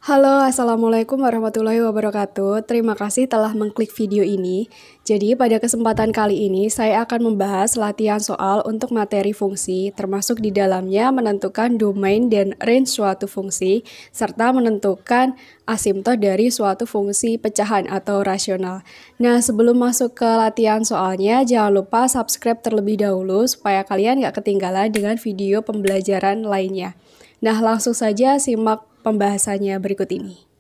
Halo, Assalamualaikum warahmatullahi wabarakatuh. Terima kasih telah mengklik video ini. Jadi, pada kesempatan kali ini, saya akan membahas latihan soal untuk materi fungsi, termasuk di dalamnya menentukan domain dan range suatu fungsi, serta menentukan asimtot dari suatu fungsi pecahan atau rasional. Nah, sebelum masuk ke latihan soalnya, jangan lupa subscribe terlebih dahulu, supaya kalian nggak ketinggalan dengan video pembelajaran lainnya. Nah, langsung saja simak pembahasannya berikut ini.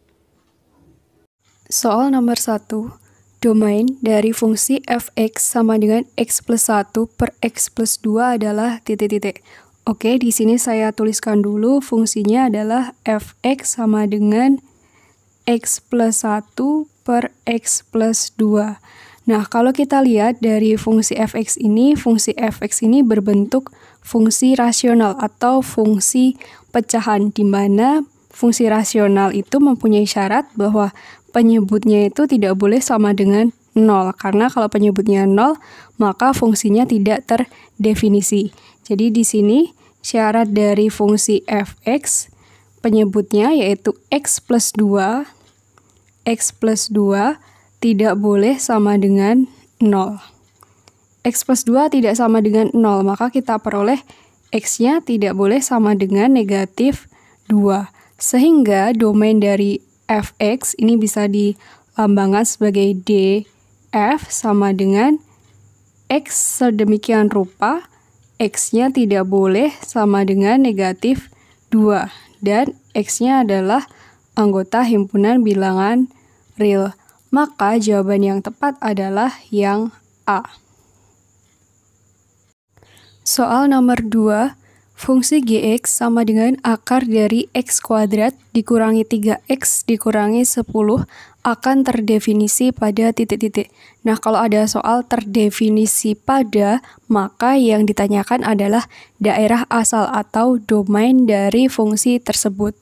Soal nomor 1. Domain dari fungsi f(x) sama dengan x plus 1 per x plus 2 adalah titik-titik. Oke, di sini saya tuliskan dulu fungsinya adalah f(x) sama dengan x plus 1 per x plus 2. Nah, kalau kita lihat dari fungsi f(x) ini berbentuk fungsi rasional atau fungsi pecahan, di mana fungsi rasional itu mempunyai syarat bahwa penyebutnya itu tidak boleh sama dengan 0. Karena kalau penyebutnya 0, maka fungsinya tidak terdefinisi. Jadi di sini syarat dari fungsi f(x) penyebutnya yaitu x plus 2 tidak boleh sama dengan 0. X plus 2 tidak sama dengan 0, maka kita peroleh x-nya tidak boleh sama dengan negatif 2. Sehingga domain dari f(x) ini bisa dilambangkan sebagai df sama dengan x sedemikian rupa, x-nya tidak boleh sama dengan negatif 2. Dan x-nya adalah anggota himpunan bilangan real. Maka jawaban yang tepat adalah yang A. Soal nomor 2. Fungsi gx sama dengan akar dari x kuadrat dikurangi 3x dikurangi 10 akan terdefinisi pada titik-titik. Nah, kalau ada soal terdefinisi pada, maka yang ditanyakan adalah daerah asal atau domain dari fungsi tersebut.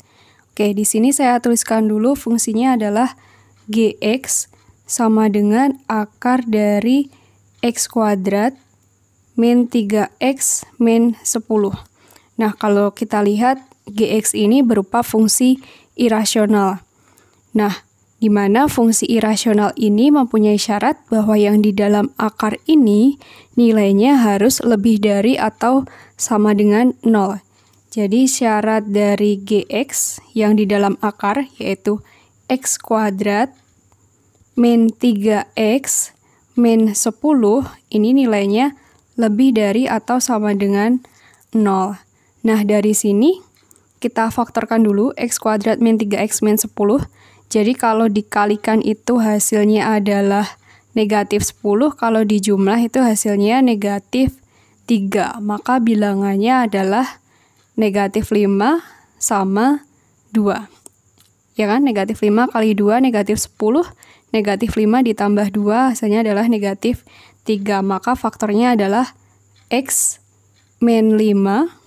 Oke, di sini saya tuliskan dulu fungsinya adalah gx sama dengan akar dari x kuadrat min 3x min 10. Nah, kalau kita lihat gx ini berupa fungsi irasional. Nah, di mana fungsi irasional ini mempunyai syarat bahwa yang di dalam akar ini nilainya harus lebih dari atau sama dengan 0. Jadi syarat dari gx yang di dalam akar yaitu x kuadrat min 3x min 10, ini nilainya lebih dari atau sama dengan 0. Nah, dari sini kita faktorkan dulu x kuadrat min 3x min 10. Jadi kalau dikalikan itu hasilnya adalah negatif 10, kalau dijumlah itu hasilnya negatif 3. Maka bilangannya adalah negatif 5 sama 2. Ya kan, negatif 5 kali 2 negatif 10, negatif 5 ditambah 2 hasilnya adalah negatif 3. Maka faktornya adalah x min 5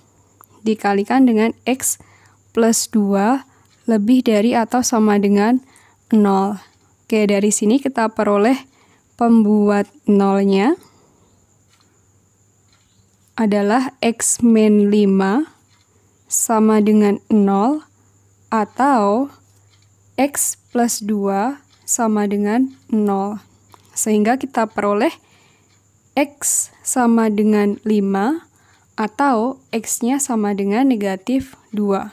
dikalikan dengan x plus 2 lebih dari atau sama dengan 0. Oke, dari sini kita peroleh pembuat 0-nya adalah x min 5 sama dengan 0 atau x plus 2 sama dengan 0. Sehingga kita peroleh x sama dengan 5 atau x-nya sama dengan negatif 2.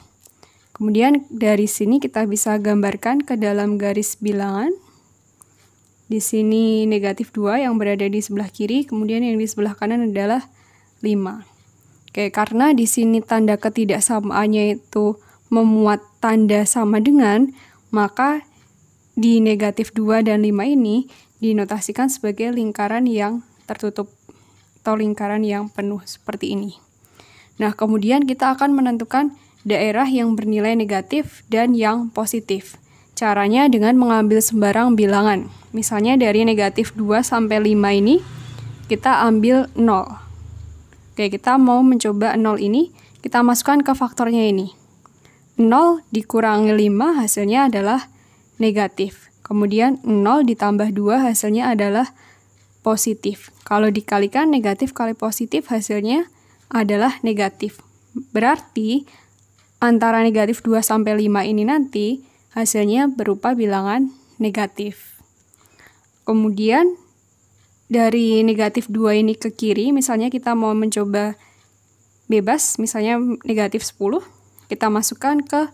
Kemudian dari sini kita bisa gambarkan ke dalam garis bilangan. Di sini negatif 2 yang berada di sebelah kiri, kemudian yang di sebelah kanan adalah 5. Oke, karena di sini tanda ketidaksamaannya itu memuat tanda sama dengan, maka di negatif 2 dan 5 ini dinotasikan sebagai lingkaran yang tertutup atau lingkaran yang penuh seperti ini. Nah, kemudian kita akan menentukan daerah yang bernilai negatif dan yang positif. Caranya dengan mengambil sembarang bilangan. Misalnya dari negatif 2 sampai 5 ini kita ambil 0. Oke, kita mau mencoba 0 ini, kita masukkan ke faktornya ini. 0 dikurangi 5 hasilnya adalah negatif. Kemudian 0 ditambah 2 hasilnya adalah positif. Kalau dikalikan negatif kali positif hasilnya adalah negatif. Berarti antara negatif 2 sampai 5 ini nanti hasilnya berupa bilangan negatif. Kemudian dari negatif 2 ini ke kiri, misalnya kita mau mencoba bebas, misalnya negatif 10, kita masukkan ke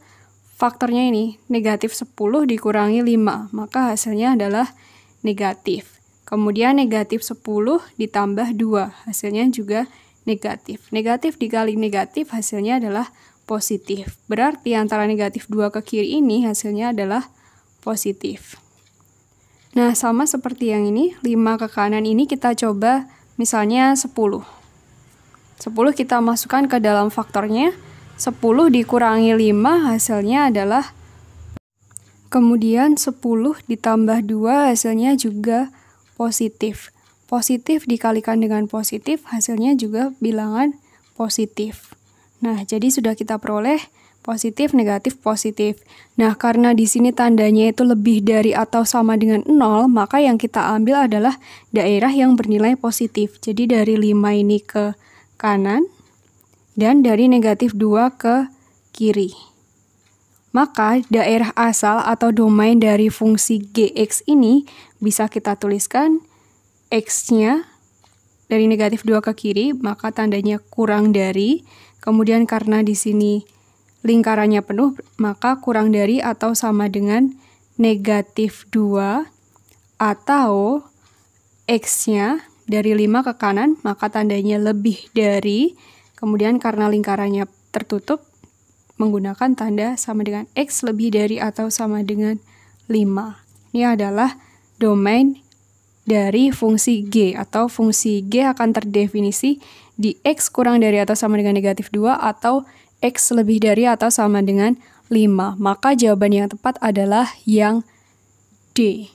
faktornya ini, negatif 10 dikurangi 5, maka hasilnya adalah negatif. Kemudian negatif 10 ditambah 2, hasilnya juga negatif. Negatif dikali negatif, hasilnya adalah positif. Berarti antara negatif 2 ke kiri ini, hasilnya adalah positif. Nah, sama seperti yang ini, 5 ke kanan ini kita coba misalnya 10. 10 kita masukkan ke dalam faktornya, 10 dikurangi 5 hasilnya adalah, kemudian 10 ditambah 2 hasilnya juga positif. Positif dikalikan dengan positif, hasilnya juga bilangan positif. Nah, jadi sudah kita peroleh positif, negatif, positif. Nah, karena di sini tandanya itu lebih dari atau sama dengan 0, maka yang kita ambil adalah daerah yang bernilai positif. Jadi dari 5 ini ke kanan, dan dari negatif 2 ke kiri. Maka daerah asal atau domain dari fungsi Gx ini bisa kita tuliskan X-nya dari negatif 2 ke kiri, maka tandanya kurang dari. Kemudian karena di sini lingkarannya penuh, maka kurang dari atau sama dengan negatif 2, atau X-nya dari 5 ke kanan, maka tandanya lebih dari. Kemudian karena lingkarannya tertutup, menggunakan tanda sama dengan X lebih dari atau sama dengan 5. Ini adalah domain dari fungsi G, atau fungsi G akan terdefinisi di X kurang dari atau sama dengan negatif 2 atau X lebih dari atau sama dengan 5. Maka jawaban yang tepat adalah yang D.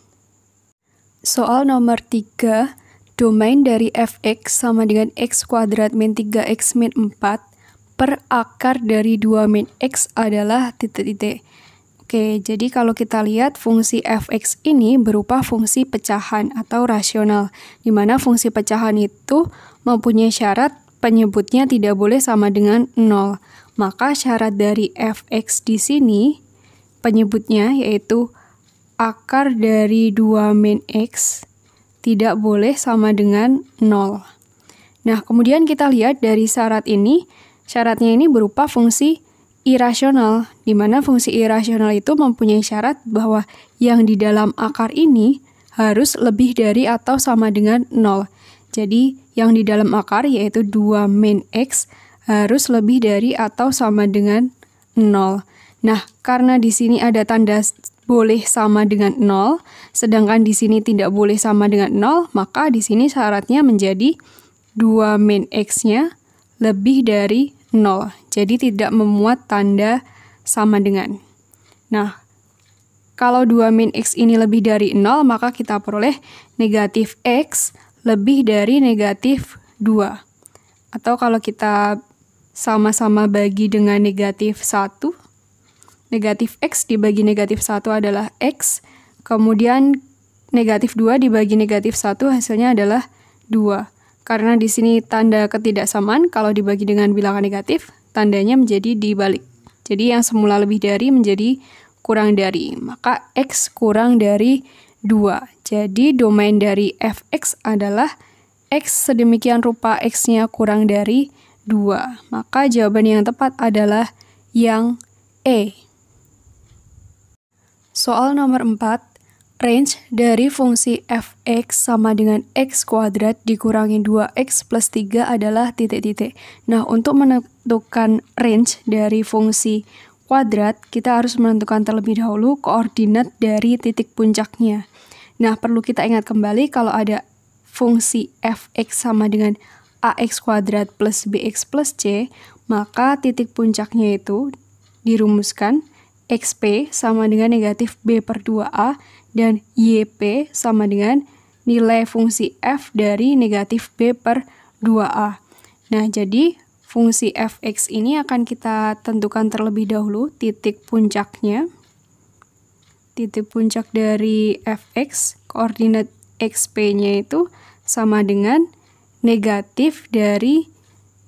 Soal nomor 3, domain dari fx sama dengan x kuadrat min 3x min 4 per akar dari 2 min x adalah titik-titik. Oke, jadi kalau kita lihat fungsi fx ini berupa fungsi pecahan atau rasional, di mana fungsi pecahan itu mempunyai syarat penyebutnya tidak boleh sama dengan 0. Maka syarat dari fx di sini penyebutnya yaitu akar dari 2 min x tidak boleh sama dengan 0. Nah, kemudian kita lihat dari syarat ini, syaratnya ini berupa fungsi irasional, di mana fungsi irasional itu mempunyai syarat bahwa yang di dalam akar ini harus lebih dari atau sama dengan 0. Jadi, yang di dalam akar yaitu 2 min x harus lebih dari atau sama dengan 0. Nah, karena di sini ada tanda boleh sama dengan 0, sedangkan di sini tidak boleh sama dengan 0, maka di sini syaratnya menjadi 2 min x-nya lebih dari 0. Jadi tidak memuat tanda sama dengan. Nah, kalau 2 min x ini lebih dari 0, maka kita peroleh negatif x lebih dari negatif 2. Atau kalau kita sama-sama bagi dengan negatif 1, negatif x dibagi negatif 1 adalah x, kemudian negatif 2 dibagi negatif 1 hasilnya adalah 2. Karena di sini tanda ketidaksamaan, kalau dibagi dengan bilangan negatif, tandanya menjadi dibalik. Jadi yang semula lebih dari menjadi kurang dari, maka x kurang dari 2. Jadi domain dari fx adalah x sedemikian rupa x-nya kurang dari 2. Maka jawaban yang tepat adalah yang E. Soal nomor 4, range dari fungsi fx sama dengan x kuadrat dikurangi 2x plus 3 adalah titik-titik. Nah, untuk menentukan range dari fungsi kuadrat, kita harus menentukan terlebih dahulu koordinat dari titik puncaknya. Nah, perlu kita ingat kembali kalau ada fungsi fx sama dengan ax kuadrat plus bx plus c, maka titik puncaknya itu dirumuskan xp sama dengan negatif b per 2a, dan yp sama dengan nilai fungsi f dari negatif b per 2a. Nah, jadi fungsi fx ini akan kita tentukan terlebih dahulu titik puncaknya. Titik puncak dari fx, koordinat xp-nya itu sama dengan negatif dari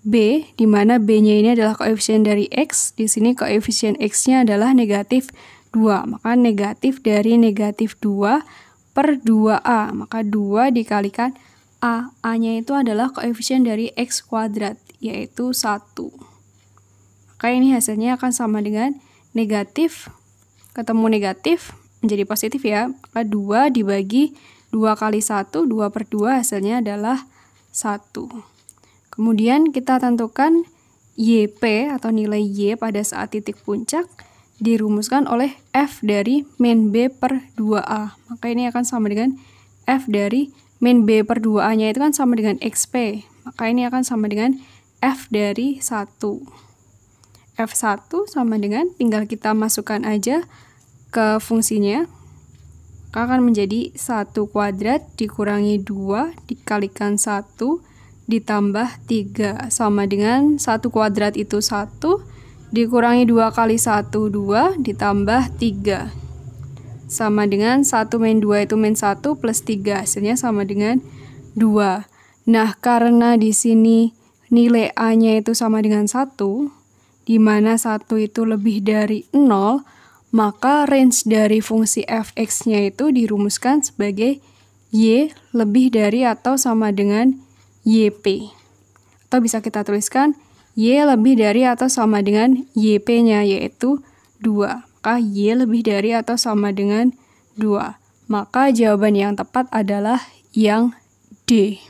b, di mana b-nya ini adalah koefisien dari x. Di sini koefisien x-nya adalah negatif 2. Maka negatif dari negatif 2 per 2A. Maka 2 dikalikan A. A-nya itu adalah koefisien dari X kuadrat, yaitu 1. Maka ini hasilnya akan sama dengan negatif, ketemu negatif, menjadi positif ya. Maka 2 dibagi 2 kali 1, 2 per 2 hasilnya adalah 1. Kemudian kita tentukan YP atau nilai Y pada saat titik puncak dirumuskan oleh F dari min B per 2A. Maka ini akan sama dengan F dari min B per 2A-nya itu kan sama dengan XP. Maka ini akan sama dengan F dari 1. F1 sama dengan, tinggal kita masukkan aja ke fungsinya. Maka akan menjadi 1 kuadrat dikurangi 2 dikalikan 1 ditambah 3. Sama dengan 1 kuadrat itu 1 dikurangi 2 kali 1, 2 ditambah 3. Sama dengan 1 min 2 itu min 1 plus 3. Hasilnya sama dengan 2. Nah, karena di sini nilai A-nya itu sama dengan 1, di mana 1 itu lebih dari 0, maka range dari fungsi f(x)-nya itu dirumuskan sebagai y lebih dari atau sama dengan yp. Atau bisa kita tuliskan y lebih dari atau sama dengan yp-nya, yaitu 2. Maka y lebih dari atau sama dengan 2. Maka jawaban yang tepat adalah yang D.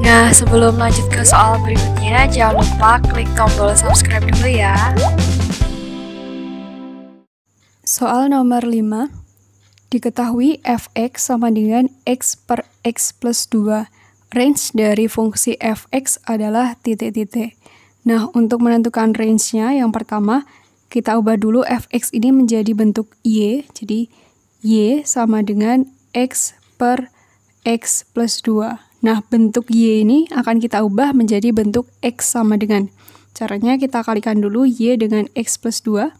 Nah, sebelum lanjut ke soal berikutnya, jangan lupa klik tombol subscribe dulu ya. Soal nomor 5. Diketahui f(x) sama dengan x per x plus 2. Range dari fungsi f(x) adalah titik-titik. Nah, untuk menentukan range-nya, yang pertama, kita ubah dulu f(x) ini menjadi bentuk y. Jadi, y sama dengan x per x plus 2. Nah, bentuk y ini akan kita ubah menjadi bentuk x sama dengan. Caranya kita kalikan dulu y dengan x plus 2.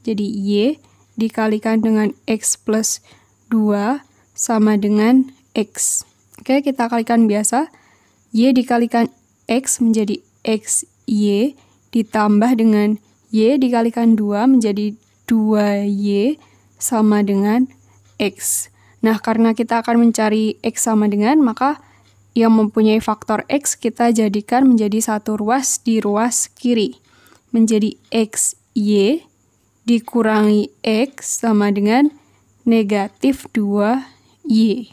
Jadi, y dikalikan dengan x plus 2 sama dengan x. Oke, kita kalikan biasa. Y dikalikan x menjadi xy ditambah dengan y dikalikan 2 menjadi 2y sama dengan x. Nah, karena kita akan mencari x sama dengan, maka yang mempunyai faktor x kita jadikan menjadi satu ruas di ruas kiri. Menjadi xy dikurangi x sama dengan negatif 2y.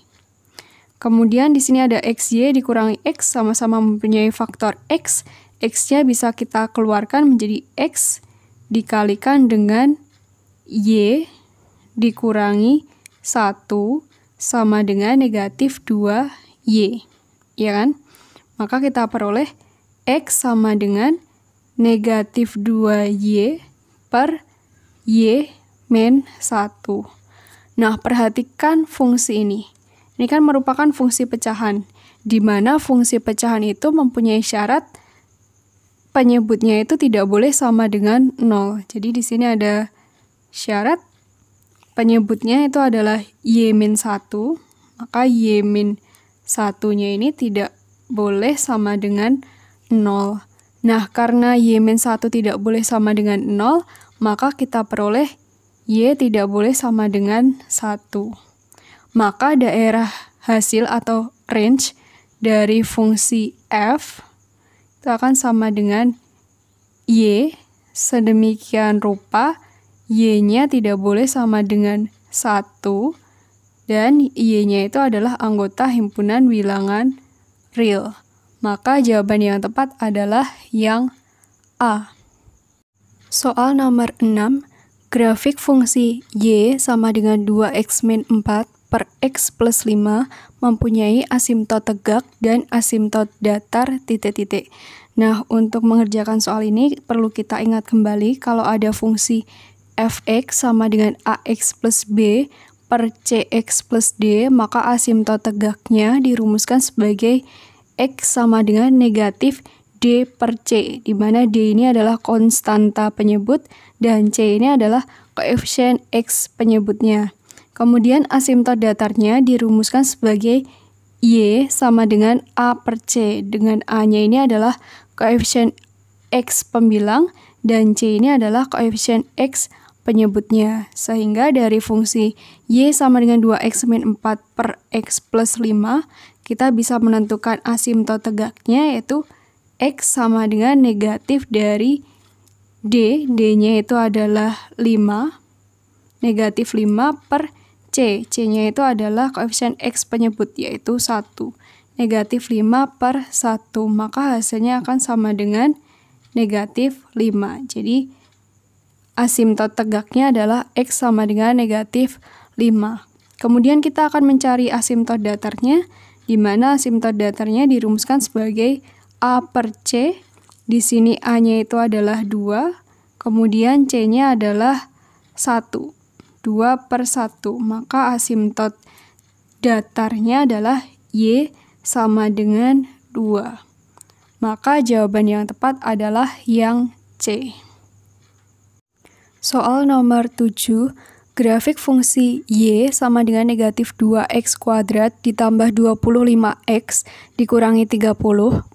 Kemudian di sini ada xy dikurangi x sama-sama mempunyai faktor x. X-nya bisa kita keluarkan menjadi x dikalikan dengan y dikurangi 1 sama dengan negatif 2y. Ya kan? Maka kita peroleh x sama dengan negatif 2y per y min 1. Nah, perhatikan fungsi ini. Ini kan merupakan fungsi pecahan, di mana fungsi pecahan itu mempunyai syarat penyebutnya itu tidak boleh sama dengan 0. Jadi di sini ada syarat penyebutnya itu adalah y min 1, maka y min 1-nya ini tidak boleh sama dengan 0. Nah, karena y min 1 tidak boleh sama dengan 0, maka kita peroleh y tidak boleh sama dengan 1. Maka daerah hasil atau range dari fungsi f itu akan sama dengan y sedemikian rupa y-nya tidak boleh sama dengan 1 dan y-nya itu adalah anggota himpunan bilangan real. Maka jawaban yang tepat adalah yang A. Soal nomor 6. Grafik fungsi y sama dengan 2x min 4 per x plus 5 mempunyai asimtot tegak dan asimtot datar titik-titik. Nah, untuk mengerjakan soal ini perlu kita ingat kembali kalau ada fungsi f(x) sama dengan ax plus b per cx plus d, maka asimtot tegaknya dirumuskan sebagai x sama dengan negatif d per c, di mana d ini adalah konstanta penyebut dan c ini adalah koefisien x penyebutnya. Kemudian asimtot datarnya dirumuskan sebagai y sama dengan a per c, dengan a-nya ini adalah koefisien X pembilang, dan C ini adalah koefisien X penyebutnya. Sehingga dari fungsi Y sama dengan 2X min 4 per X plus 5, kita bisa menentukan asimtot tegaknya, yaitu X sama dengan negatif dari D, D-nya itu adalah 5, negatif 5 per C, C-nya itu adalah koefisien X penyebut, yaitu 1. Negatif 5 per 1, maka hasilnya akan sama dengan negatif 5. Jadi, asimtot tegaknya adalah X sama dengan negatif 5. Kemudian kita akan mencari asimtot datarnya, di mana asimtot datarnya dirumuskan sebagai A per C. Di sini A-nya itu adalah 2, kemudian C-nya adalah 1. 2 per 1, maka asimtot datarnya adalah Y sama dengan 2. Maka jawaban yang tepat adalah yang C. Soal nomor 7, grafik fungsi Y sama dengan negatif 2X kuadrat ditambah 25X dikurangi 30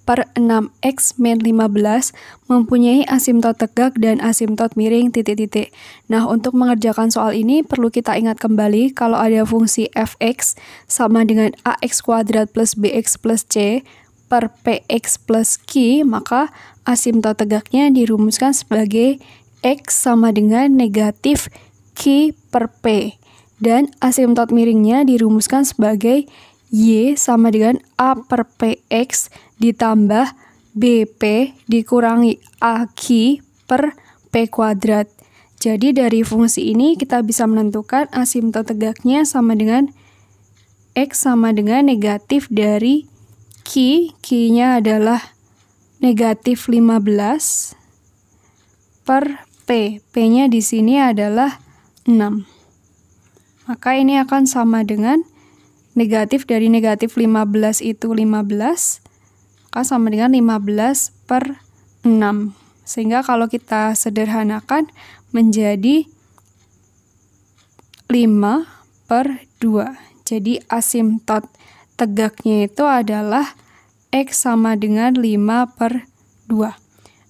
per 6X min 15 mempunyai asimtot tegak dan asimtot miring titik-titik. Nah, untuk mengerjakan soal ini perlu kita ingat kembali kalau ada fungsi fx sama dengan ax kuadrat plus bx plus c per px plus q, maka asimtot tegaknya dirumuskan sebagai x sama dengan negatif Q per P, dan asimtot miringnya dirumuskan sebagai Y sama dengan A per PX ditambah BP dikurangi AQ per P kuadrat. Jadi dari fungsi ini kita bisa menentukan asimtot tegaknya sama dengan X sama dengan negatif dari Q, Q-nya adalah negatif 15 per P, P-nya di sini adalah 6. Maka ini akan sama dengan negatif dari negatif 15 itu 15, maka sama dengan 15 per 6. Sehingga kalau kita sederhanakan menjadi 5 per 2. Jadi asimtot tegaknya itu adalah X sama dengan 5 per 2.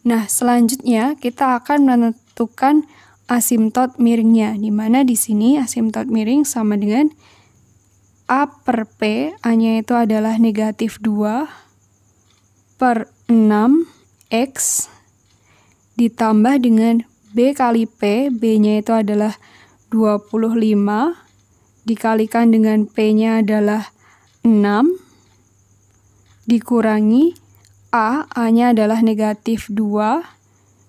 Nah, selanjutnya kita akan menentukan asimtot miringnya, di mana di sini asimtot miring sama dengan A per P, A-nya itu adalah negatif 2 per 6X ditambah dengan B kali P, B-nya itu adalah 25 dikalikan dengan P-nya adalah 6 dikurangi A, A-nya adalah negatif 2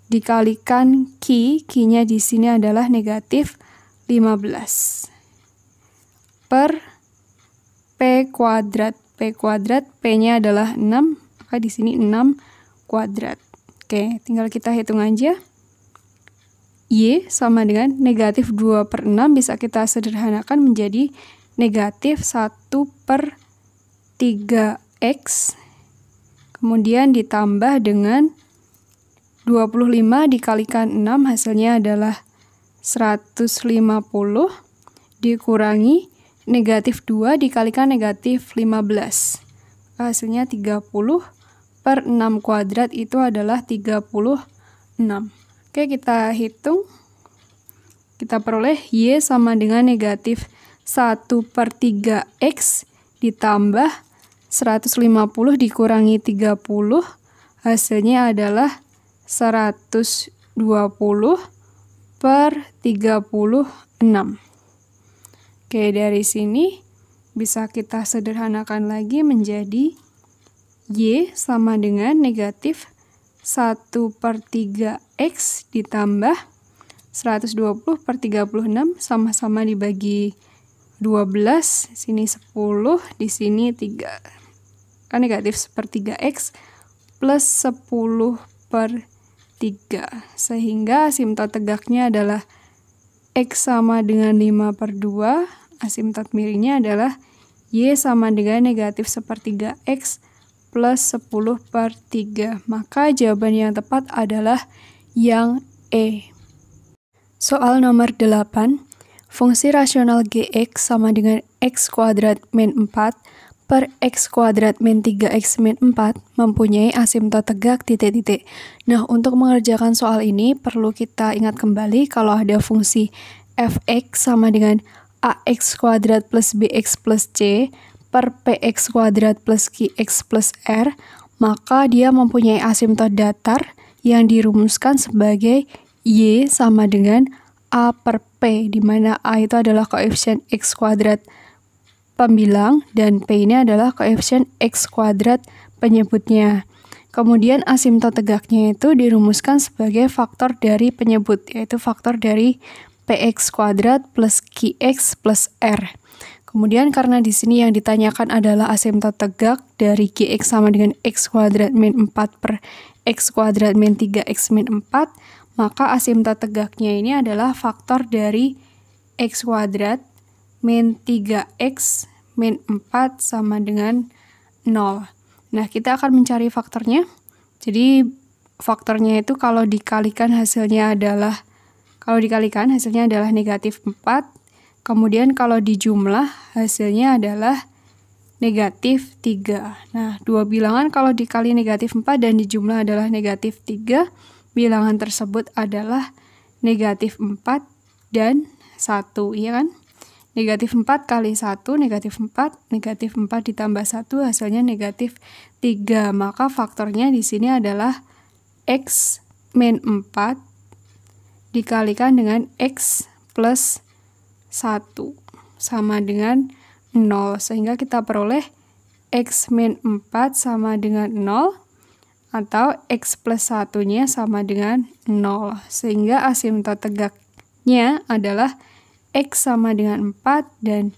dikalikan Q, Q-nya di sini adalah negatif 15 per P kuadrat. P kuadrat, P-nya adalah 6, maka di sini 6 kuadrat. Oke, tinggal kita hitung aja. Y sama dengan negatif 2 per 6 bisa kita sederhanakan menjadi negatif 1 per 3X, kemudian ditambah dengan 25 dikalikan 6 hasilnya adalah 150 dikurangi negatif 2 dikalikan negatif 15. Hasilnya 30 per 6 kuadrat itu adalah 36. Oke, kita hitung. Kita peroleh Y sama dengan negatif 1 per 3X ditambah 150 dikurangi 30. Hasilnya adalah 120 per 36. Oke, dari sini bisa kita sederhanakan lagi menjadi Y sama dengan negatif 1 per 3X ditambah 120 per 36 sama-sama dibagi 12, sini 10, di sini 3. Kan negatif per 3X plus 10 per 3, sehingga asimtot tegaknya adalah X sama dengan 5 per 2, asimtot miringnya adalah Y sama dengan negatif sepertiga X plus 10 per 3. Maka jawaban yang tepat adalah yang E. Soal nomor 8, fungsi rasional Gx sama dengan X kuadrat min 4 per X kuadrat min 3X min 4 mempunyai asimtot tegak titik-titik. Nah, untuk mengerjakan soal ini perlu kita ingat kembali kalau ada fungsi fx sama dengan ax kuadrat plus bx plus c per px kuadrat plus qx plus r, maka dia mempunyai asimtot datar yang dirumuskan sebagai y sama dengan a per p, di mana a itu adalah koefisien x kuadrat pembilang dan P ini adalah koefisien X kuadrat penyebutnya. Kemudian asimtot tegaknya itu dirumuskan sebagai faktor dari penyebut, yaitu faktor dari PX kuadrat plus QX plus R. Kemudian karena di sini yang ditanyakan adalah asimtot tegak dari QX sama dengan X kuadrat min 4 per X kuadrat min 3X min 4, maka asimtot tegaknya ini adalah faktor dari X kuadrat min 3X min 4 sama dengan 0. Nah, kita akan mencari faktornya. Jadi, faktornya itu kalau dikalikan hasilnya adalah negatif 4. Kemudian kalau dijumlah hasilnya adalah negatif 3. Nah, dua bilangan kalau dikali negatif 4 dan dijumlah adalah negatif 3, bilangan tersebut adalah negatif 4 dan 1, iya kan? Negatif 4 kali 1, negatif 4 ditambah 1, hasilnya negatif 3. Maka faktornya di sini adalah X min 4 dikalikan dengan X plus 1 sama dengan 0. Sehingga kita peroleh X min 4 sama dengan 0 atau X plus 1-nya sama dengan 0. Sehingga asimtot tegaknya adalah X sama dengan 4 dan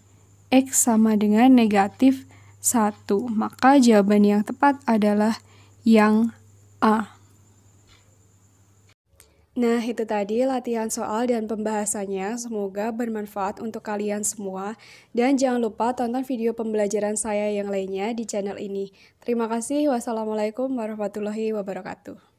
X sama dengan negatif 1. Maka jawaban yang tepat adalah yang A. Nah, itu tadi latihan soal dan pembahasannya. Semoga bermanfaat untuk kalian semua. Dan jangan lupa tonton video pembelajaran saya yang lainnya di channel ini. Terima kasih. Wassalamualaikum warahmatullahi wabarakatuh.